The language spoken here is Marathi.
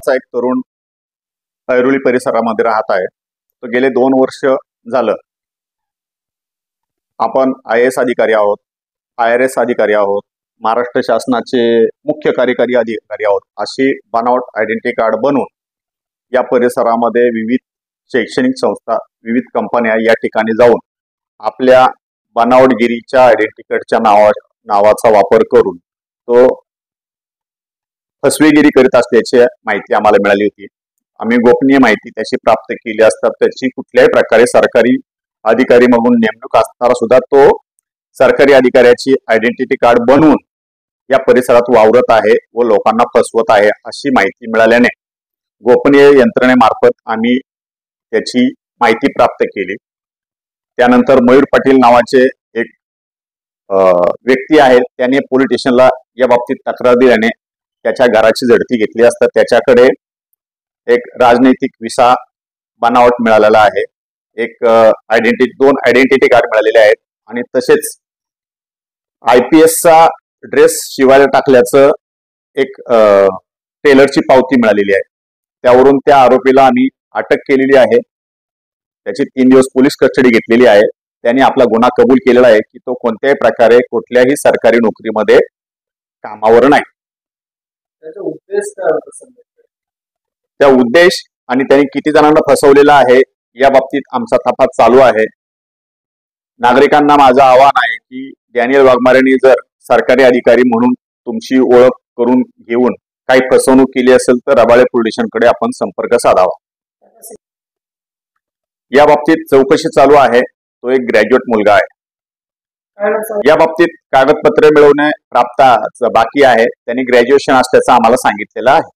नावाचा एक तरुण ऐरोली परिसरामध्ये राहत आहे. तो गेले 2 वर्ष झालं. आपण IAS अधिकारी आहोत, IRS अधिकारी आहोत, महाराष्ट्र शासनाचे मुख्य कार्यकारी अधिकारी आहोत. अशी बनावट आयडेंटिटी कार्ड बनवून या परिसरामध्ये विविध शैक्षणिक संस्था, विविध कंपन्या या ठिकाणी जाऊन आपल्या बनावटगिरीच्या आयडेंटिटी कार्डच्या नावाचा वापर करून तो फसवेगिरी करीत असल्याची माहिती आम्हाला मिळाली होती. आम्ही गोपनीय माहिती त्याची प्राप्त केली असता त्याची कुठल्याही प्रकारे सरकारी अधिकारी म्हणून नेमणूक असताना सुद्धा तो सरकारी अधिकाऱ्याची आयडेंटिटी कार्ड बनवून या परिसरात वावरत आहे व लोकांना फसवत आहे अशी माहिती मिळाल्याने गोपनीय यंत्रणेमार्फत आम्ही त्याची माहिती प्राप्त केली. त्यानंतर मयूर पाटील नावाचे एक व्यक्ती आहे, त्याने पोलीस स्टेशनला या बाबतीत तक्रार दिल्याने त्याच्या घराची झडती घेतली असता त्याच्याकडे एक राजनैतिक विसा बनावट मिळालेला आहे, एक दोन आयडेंटिटी कार्ड मिळालेले आहेत आणि तसेच IPS चा ड्रेस शिवायला टाकल्याचं एक टेलरची पावती मिळालेली आहे. त्यावरून त्या आरोपीला आम्ही अटक केलेली आहे. त्याची 3 दिवस पोलीस कस्टडी घेतलेली आहे. त्याने आपला गुन्हा कबूल केलेला आहे की तो कोणत्याही प्रकारे कुठल्याही सरकारी नोकरीमध्ये कामावर नाही. त्या उद्देश आणि त्यांनी किती जणांना फसवलेला आहे या बाबतीत आमचा तपास चालू आहे. नागरिकांना माझं आवाहन आहे की डॅनियल वाघमारेंनी जर सरकारी अधिकारी म्हणून तुमची ओळख करून घेऊन काही फसवणूक केली असेल तर रबाळे पोलीस स्टेशनकडे आपण संपर्क साधावा. या बाबतीत चौकशी चालू आहे. तो एक ग्रॅज्युएट मुलगा आहे. या बाबतीत कागदपत्रे मिळवणे प्राप्त बाकी आहे. त्यांनी ग्रॅज्युएशन असल्याचं आम्हाला सांगितलेलं आहे.